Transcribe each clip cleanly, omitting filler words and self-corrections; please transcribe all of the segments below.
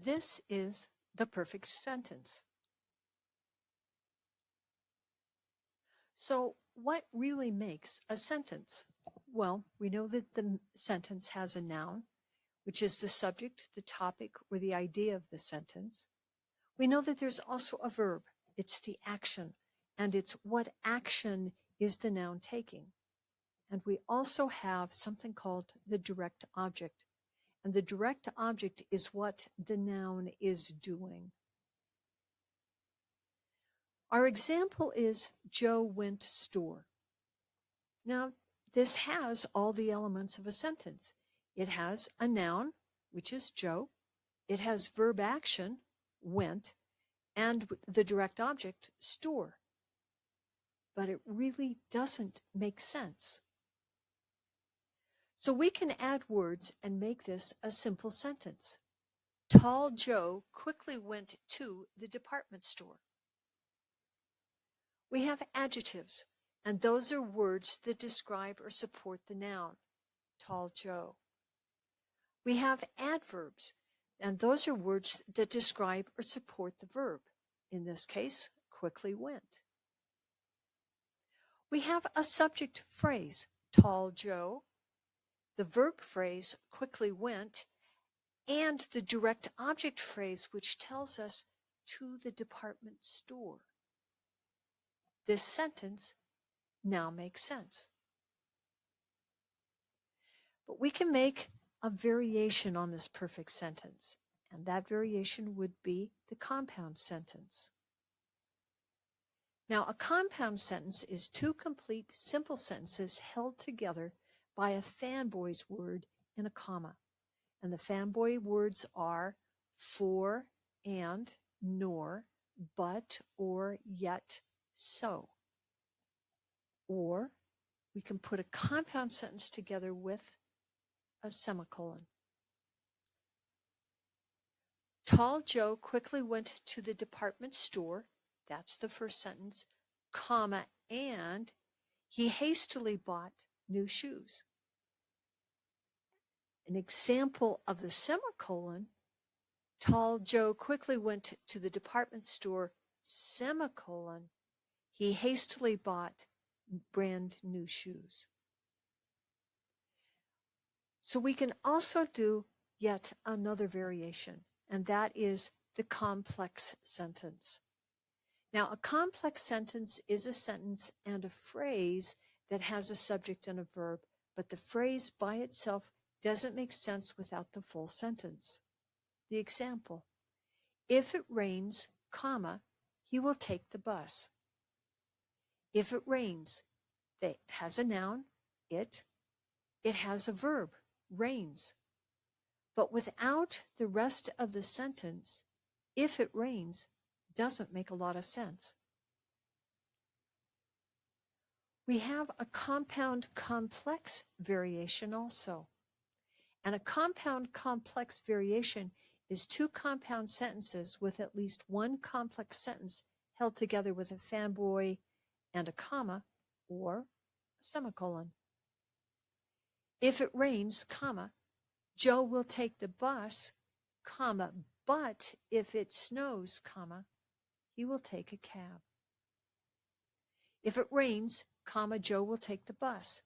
This is the perfect sentence. So, what really makes a sentence? Well, we know that the sentence has a noun, which is the subject, the topic, or the idea of the sentence. We know that there's also a verb. It's the action, and it's what action is the noun taking. And we also have something called the direct object. And the direct object is what the noun is doing. Our example is Joe went store. Now, this has all the elements of a sentence. It has a noun, which is Joe. It has verb action, went, and the direct object, store. But it really doesn't make sense. So we can add words and make this a simple sentence. Tall Joe quickly went to the department store. We have adjectives, and those are words that describe or support the noun, Tall Joe. We have adverbs, and those are words that describe or support the verb. In this case, quickly went. We have a subject phrase, Tall Joe, the verb phrase, quickly went, and the direct object phrase, which tells us to the department store. This sentence now makes sense. But we can make a variation on this perfect sentence, and that variation would be the compound sentence. Now, a compound sentence is two complete simple sentences held together by a fanboy's word and a comma. And the fanboy words are for, and, nor, but, or, yet, so. Or we can put a compound sentence together with a semicolon. Tall Joe quickly went to the department store. That's the first sentence, comma, and he hastily bought new shoes. An example of the semicolon, Tall Joe quickly went to the department store, semicolon, he hastily bought brand new shoes. So we can also do yet another variation, and that is the complex sentence. Now, a complex sentence is a sentence and a phrase that has a subject and a verb, but the phrase by itself doesn't make sense without the full sentence. The example, if it rains, comma, he will take the bus. If it rains, it has a noun, it has a verb, rains. But without the rest of the sentence, if it rains, doesn't make a lot of sense. We have a compound complex variation also. And a compound complex variation is two compound sentences with at least one complex sentence held together with a fanboy and a comma or a semicolon. If it rains, comma, Joe will take the bus, comma, but if it snows, comma, he will take a cab. If it rains, comma, Joe will take the bus.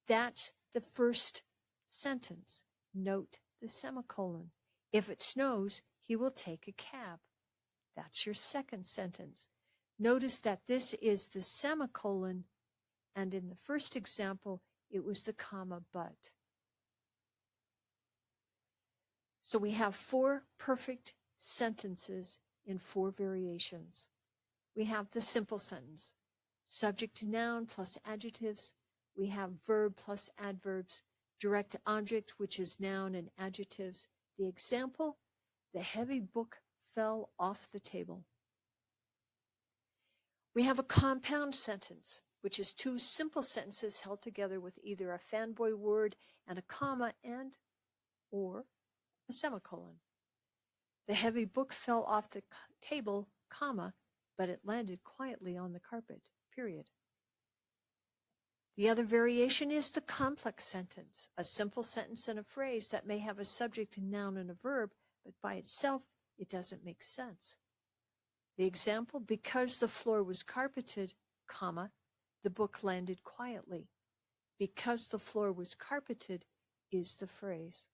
That's the first sentence. Note the semicolon. If it snows, he will take a cab. That's your second sentence. Notice that this is the semicolon, and in the first example, it was the comma, but. So we have four perfect sentences in four variations. We have the simple sentence, subject to noun plus adjectives. We have verb plus adverbs, direct object, which is noun and adjectives. The example, the heavy book fell off the table. We have a compound sentence, which is two simple sentences held together with either a fanboy word and a comma and or a semicolon. The heavy book fell off the table, comma, but it landed quietly on the carpet, period. The other variation is the complex sentence, a simple sentence and a phrase that may have a subject, a noun, and a verb, but by itself, it doesn't make sense. The example, because the floor was carpeted, comma, the book landed quietly. Because the floor was carpeted is the phrase.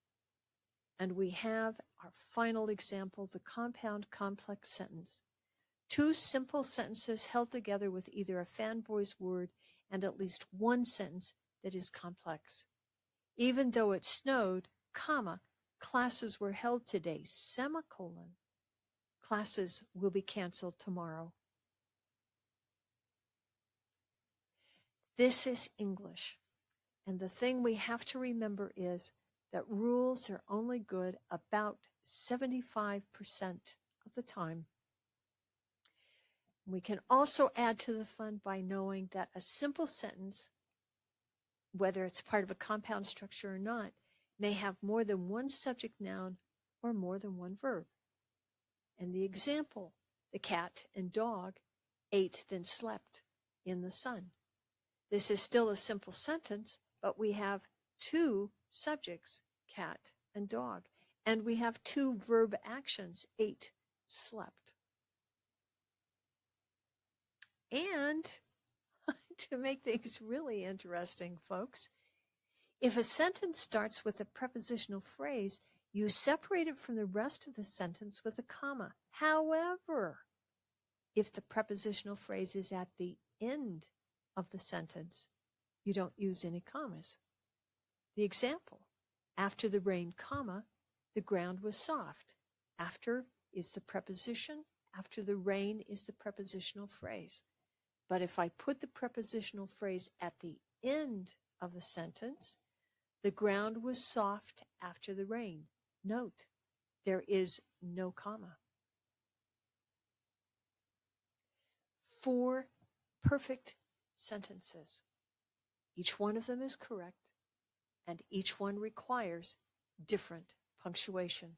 And we have our final example, the compound complex sentence. Two simple sentences held together with either a fanboy's word and at least one sentence that is complex. Even though it snowed, comma, classes were held today, semicolon. Classes will be canceled tomorrow. This is English. And the thing we have to remember is that rules are only good about 75% of the time. We can also add to the fun by knowing that a simple sentence, whether it's part of a compound structure or not, may have more than one subject noun or more than one verb. And the example, the cat and dog ate then slept in the sun. This is still a simple sentence, but we have two subjects, cat and dog, and we have two verb actions, ate, slept. And to make things really interesting, folks, if a sentence starts with a prepositional phrase, you separate it from the rest of the sentence with a comma. However, if the prepositional phrase is at the end of the sentence, you don't use any commas. The example, after the rain, comma, the ground was soft. After is the preposition. After the rain is the prepositional phrase. But if I put the prepositional phrase at the end of the sentence, the ground was soft after the rain. Note, there is no comma. 4 perfect sentences. Each one of them is correct, and each one requires different punctuation.